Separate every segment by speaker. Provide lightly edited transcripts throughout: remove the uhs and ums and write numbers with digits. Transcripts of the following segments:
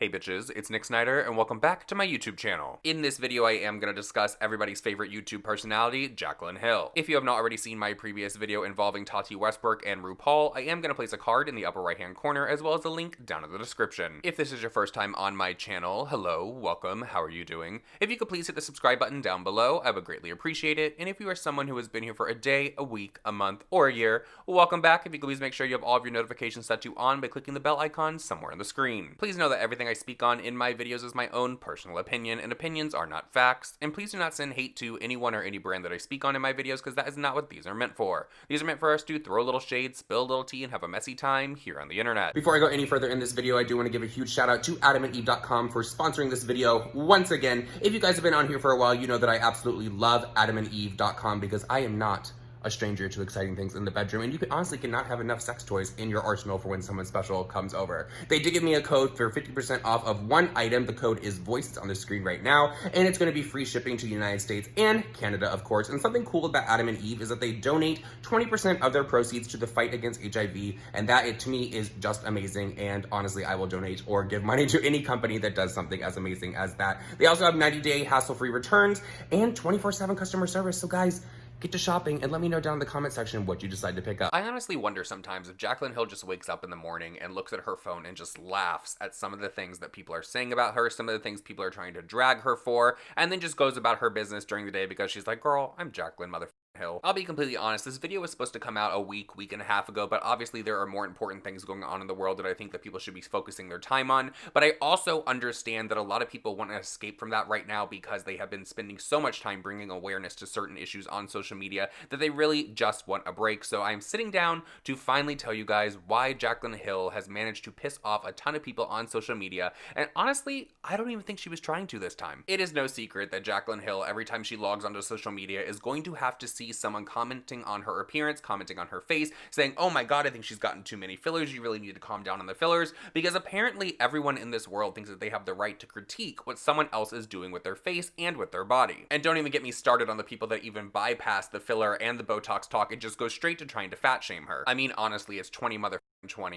Speaker 1: Hey bitches, it's Nick Snyder, and welcome back to my YouTube channel. In this video, I am going to discuss everybody's favorite YouTube personality, Jaclyn Hill. If you have not already seen my previous video involving Tati Westbrook and RuPaul, I am going to place a card in the upper right hand corner as well as a link down in the description. If this is your first time on my channel, hello, welcome, how are you doing? If you could please hit the subscribe button down below, I would greatly appreciate it, and if you are someone who has been here for a day, a week, a month, or a year, welcome back. If you could please make sure you have all of your notifications set to on by clicking the bell icon somewhere on the screen. Please know that everything I speak on in my videos is my own personal opinion, and opinions are not facts, and please do not send hate to anyone or any brand that I speak on in my videos, because that is not what these are meant for. These are meant for us to throw a little shade, spill a little tea, and have a messy time here on the internet. Before I go any further in this video, I do want to give a huge shout out to AdamandEve.com for sponsoring this video once again. If you guys have been on here for a while, you know that I absolutely love AdamandEve.com because I am not a stranger to exciting things in the bedroom, and you honestly cannot have enough sex toys in your arsenal for when someone special comes over. They did give me a code for 50% off of one item. The code is VOICE. It's on the screen right now, and it's going to be free shipping to the United States and Canada, of course. And something cool about Adam and Eve is that they donate 20% of their proceeds to the fight against HIV, and that, to me, is just amazing. And honestly, I will donate or give money to any company that does something as amazing as that. They also have 90-day hassle-free returns and 24/7 customer service. So guys, get to shopping and let me know down in the comment section what you decide to pick up. I honestly wonder sometimes if Jaclyn Hill just wakes up in the morning and looks at her phone and just laughs at some of the things that people are saying about her, some of the things people are trying to drag her for, and then just goes about her business during the day because she's like, girl, I'm Jaclyn Hill. I'll be completely honest, this video was supposed to come out a week and a half ago, but obviously there are more important things going on in the world that I think that people should be focusing their time on. But I also understand that a lot of people want to escape from that right now because they have been spending so much time bringing awareness to certain issues on social media that they really just want a break. So I'm sitting down to finally tell you guys why Jaclyn Hill has managed to piss off a ton of people on social media, and honestly, I don't even think she was trying to this time. It is no secret that Jaclyn Hill, every time she logs onto social media, is going to have to see someone commenting on her appearance, commenting on her face, saying, oh my god, I think she's gotten too many fillers, you really need to calm down on the fillers, because apparently everyone in this world thinks that they have the right to critique what someone else is doing with their face and with their body. And don't even get me started on the people that even bypass the filler and the Botox talk and just go straight to trying to fat shame her. I mean, honestly, it's 20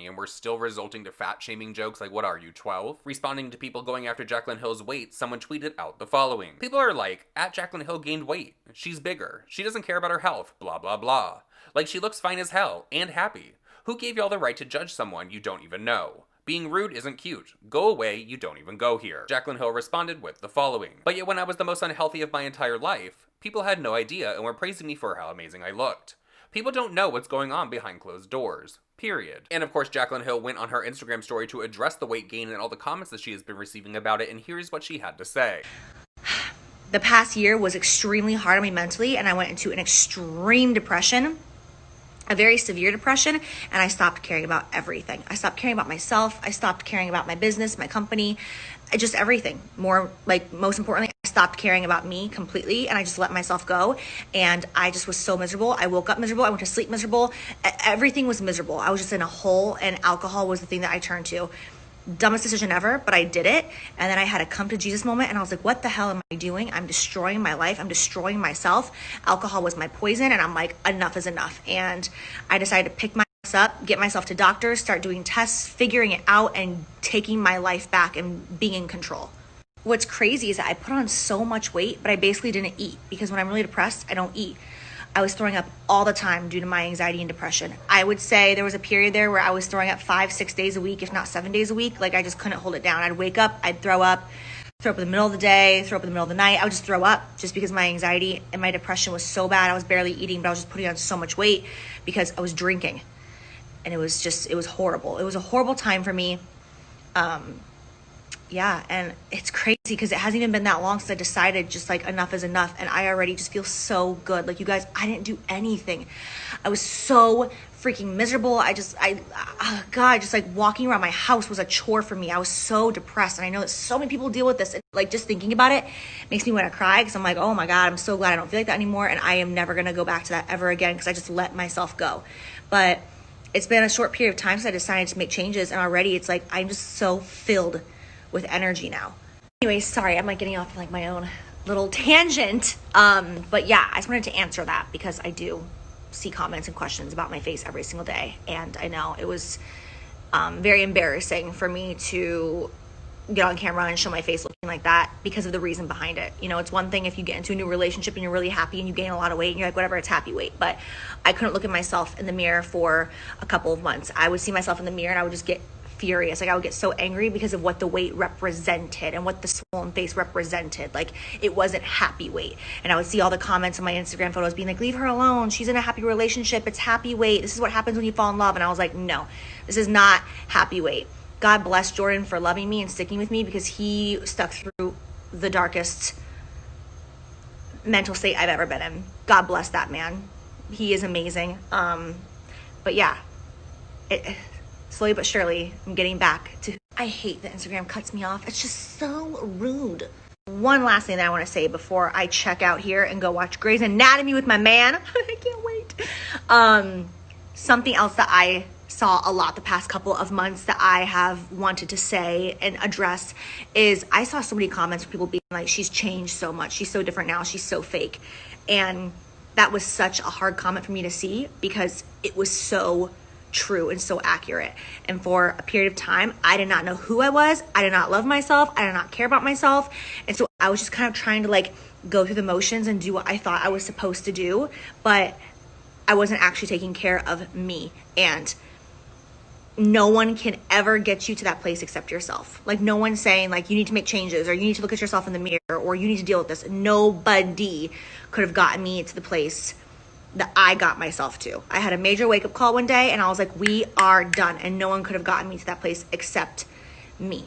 Speaker 1: and we're still resorting to fat shaming jokes. Like, what are you, 12? Responding to people going after Jaclyn Hill's weight, someone tweeted out the following. People are like, at Jaclyn Hill gained weight. She's bigger. She doesn't care about her health. Blah, blah, blah. Like, she looks fine as hell and happy. Who gave y'all the right to judge someone you don't even know? Being rude isn't cute. Go away, you don't even go here. Jaclyn Hill responded with the following. But yet when I was the most unhealthy of my entire life, people had no idea and were praising me for how amazing I looked. People don't know what's going on behind closed doors. Period. And of course, Jaclyn Hill went on her Instagram story to address the weight gain and all the comments that she has been receiving about it, and here's what she had to say.
Speaker 2: The past year was extremely hard on me mentally, and I went into an extreme depression, a very severe depression, and I stopped caring about everything. I stopped caring about myself. I stopped caring about my business, my company, just everything. Most importantly, I stopped caring about me completely, and I just let myself go, and I just was so miserable. I woke up miserable. I went to sleep miserable. Everything was miserable. I was just in a hole, and alcohol was the thing that I turned to. Dumbest decision ever, but I did it. And then I had a come to Jesus moment, and I was like, what the hell am I doing? I'm destroying my life. I'm destroying myself. Alcohol was my poison, and I'm like, enough is enough. And I decided to pick my ass up, get myself to doctors, start doing tests, figuring it out, and taking my life back and being in control. What's crazy is that I put on so much weight, but I basically didn't eat, because when I'm really depressed, I don't eat. I was throwing up all the time due to my anxiety and depression. I would say there was a period there where I was throwing up 5-6 days a week, if not 7 days a week. Like, I just couldn't hold it down. I'd wake up, I'd throw up in the middle of the day, throw up in the middle of the night. I would just throw up just because my anxiety and my depression was so bad. I was barely eating, but I was just putting on so much weight because I was drinking. And it was horrible. It was a horrible time for me. Yeah, and it's crazy because it hasn't even been that long since I decided just like enough is enough, and I already just feel so good. Like, you guys, I didn't do anything. I was so freaking miserable. God, just like walking around my house was a chore for me. I was so depressed, and I know that so many people deal with this, and like just thinking about it makes me want to cry because I'm like, oh my God, I'm so glad I don't feel like that anymore, and I am never gonna go back to that ever again because I just let myself go. But it's been a short period of time since I decided to make changes, and already it's like I'm just so filled with energy now. Anyways, sorry, I'm like getting off like my own little tangent. But yeah, I just wanted to answer that because I do see comments and questions about my face every single day. And I know it was very embarrassing for me to get on camera and show my face looking like that because of the reason behind it. You know, it's one thing if you get into a new relationship and you're really happy and you gain a lot of weight and you're like, whatever, it's happy weight. But I couldn't look at myself in the mirror for a couple of months. I would see myself in the mirror and I would just get furious. Like I would get so angry because of what the weight represented and what the swollen face represented. Like it wasn't happy weight. And I would see all the comments on my Instagram photos being like, leave her alone. She's in a happy relationship. It's happy weight. This is what happens when you fall in love. And I was like, no, this is not happy weight. God bless Jordan for loving me and sticking with me because he stuck through the darkest mental state I've ever been in. God bless that man. He is amazing. But yeah, slowly but surely, I'm getting back to, I hate that Instagram cuts me off. It's just so rude. One last thing that I want to say before I check out here and go watch Grey's Anatomy with my man. I can't wait. Something else that I saw a lot the past couple of months that I have wanted to say and address is I saw so many comments from people being like, she's changed so much. She's so different now. She's so fake. And that was such a hard comment for me to see because it was so true and so accurate. And for a period of time, I did not know who I was. I did not love myself. I did not care about myself. And so I was just kind of trying to like go through the motions and do what I thought I was supposed to do, but I wasn't actually taking care of me. And no one can ever get you to that place except yourself. Like no one's saying like you need to make changes or you need to look at yourself in the mirror or you need to deal with this. Nobody could have gotten me to the place that I got myself to. I had a major wake up call one day and I was like, we are done. And no one could have gotten me to that place except me.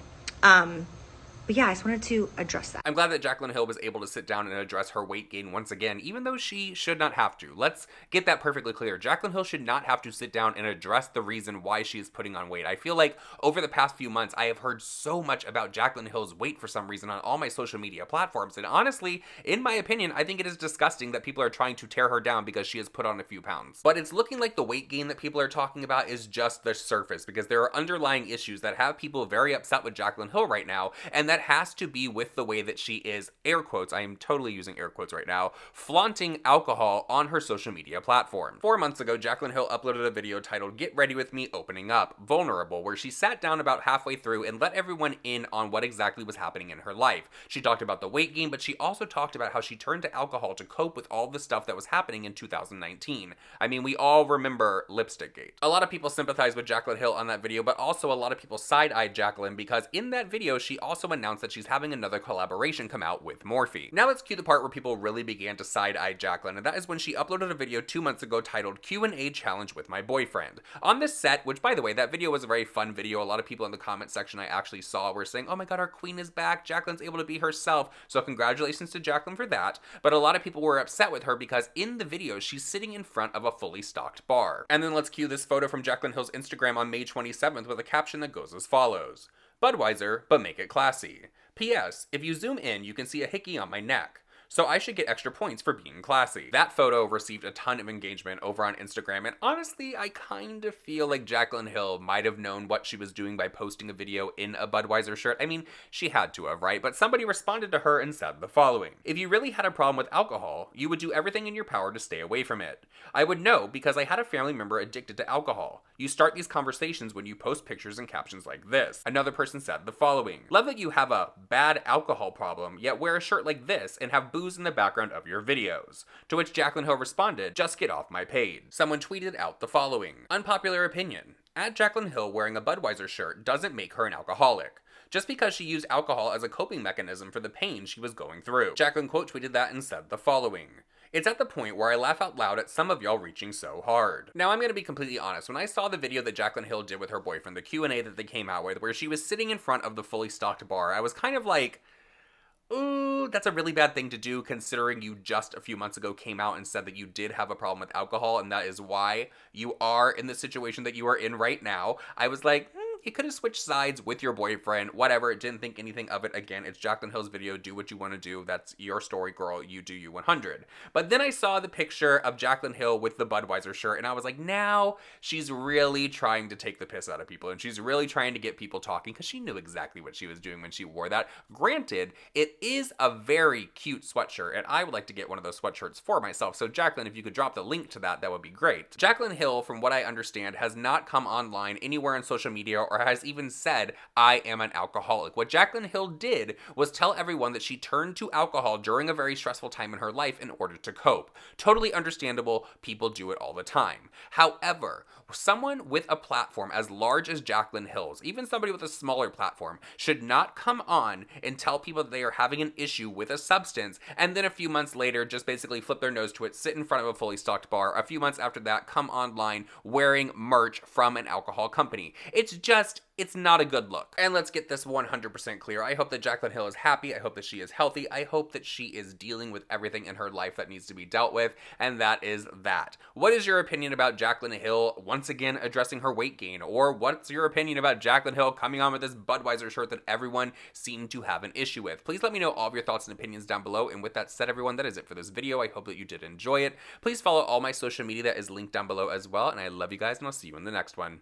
Speaker 2: But yeah, I just wanted to address that.
Speaker 1: I'm glad that Jaclyn Hill was able to sit down and address her weight gain once again, even though she should not have to. Let's get that perfectly clear. Jaclyn Hill should not have to sit down and address the reason why she is putting on weight. I feel like over the past few months, I have heard so much about Jaclyn Hill's weight for some reason on all my social media platforms. And honestly, in my opinion, I think it is disgusting that people are trying to tear her down because she has put on a few pounds. But it's looking like the weight gain that people are talking about is just the surface because there are underlying issues that have people very upset with Jaclyn Hill right now, and that has to be with the way that she is, air quotes, I am totally using air quotes right now, flaunting alcohol on her social media platform. 4 months ago, Jaclyn Hill uploaded a video titled Get Ready With Me Opening Up, Vulnerable, where she sat down about halfway through and let everyone in on what exactly was happening in her life. She talked about the weight gain, but she also talked about how she turned to alcohol to cope with all the stuff that was happening in 2019. I mean, we all remember Lipstick Gate. A lot of people sympathize with Jaclyn Hill on that video, but also a lot of people side-eyed Jaclyn because in that video, she also announced that she's having another collaboration come out with Morphe. Now let's cue the part where people really began to side-eye Jaclyn, and that is when she uploaded a video 2 months ago titled Q&A Challenge with My Boyfriend. On this set, which by the way, that video was a very fun video. A lot of people in the comment section I actually saw were saying, oh my god, our queen is back. Jaclyn's able to be herself. So congratulations to Jaclyn for that. But a lot of people were upset with her because in the video, she's sitting in front of a fully stocked bar. And then let's cue this photo from Jaclyn Hill's Instagram on May 27th with a caption that goes as follows. Budweiser, but make it classy. P.S. If you zoom in, you can see a hickey on my neck. So I should get extra points for being classy. That photo received a ton of engagement over on Instagram, and honestly, I kind of feel like Jaclyn Hill might have known what she was doing by posting a video in a Budweiser shirt. I mean, she had to have, right? But somebody responded to her and said the following. If you really had a problem with alcohol, you would do everything in your power to stay away from it. I would know because I had a family member addicted to alcohol. You start these conversations when you post pictures and captions like this. Another person said the following. Love that you have a bad alcohol problem, yet wear a shirt like this and have booze in the background of your videos. To which Jaclyn Hill responded, just get off my page. Someone tweeted out the following. Unpopular opinion. At Jaclyn Hill wearing a Budweiser shirt doesn't make her an alcoholic. Just because she used alcohol as a coping mechanism for the pain she was going through. Jaclyn quote tweeted that and said the following. It's at the point where I laugh out loud at some of y'all reaching so hard. Now I'm gonna be completely honest, when I saw the video that Jaclyn Hill did with her boyfriend, the Q&A that they came out with, where she was sitting in front of the fully stocked bar, I was kind of like, ooh, that's a really bad thing to do considering you just a few months ago came out and said that you did have a problem with alcohol and that is why you are in the situation that you are in right now. I was like, you could have switched sides with your boyfriend, whatever, didn't think anything of it. Again, it's Jaclyn Hill's video, do what you want to do, that's your story, girl, you do you 100. But then I saw the picture of Jaclyn Hill with the Budweiser shirt, and I was like, now she's really trying to take the piss out of people, and she's really trying to get people talking, because she knew exactly what she was doing when she wore that. Granted, it is a very cute sweatshirt, and I would like to get one of those sweatshirts for myself, so Jaclyn, if you could drop the link to that, that would be great. Jaclyn Hill, from what I understand, has not come online anywhere on social media or has even said, "I am an alcoholic." What Jaclyn Hill did was tell everyone that she turned to alcohol during a very stressful time in her life in order to cope. Totally understandable, people do it all the time. However, someone with a platform as large as Jaclyn Hill's, even somebody with a smaller platform, should not come on and tell people that they are having an issue with a substance, and then a few months later just basically flip their nose to it, sit in front of a fully stocked bar, a few months after that come online wearing merch from an alcohol company. It's not a good look. And let's get this 100% clear. I hope that Jaclyn Hill is happy. I hope that she is healthy. I hope that she is dealing with everything in her life that needs to be dealt with, and that is that. What is your opinion about Jaclyn Hill once again addressing her weight gain? Or what's your opinion about Jaclyn Hill coming on with this Budweiser shirt that everyone seemed to have an issue with? Please let me know all of your thoughts and opinions down below. And with that said, everyone, that is it for this video. I hope that you did enjoy it. Please follow all my social media that is linked down below as well. And I love you guys, and I'll see you in the next one.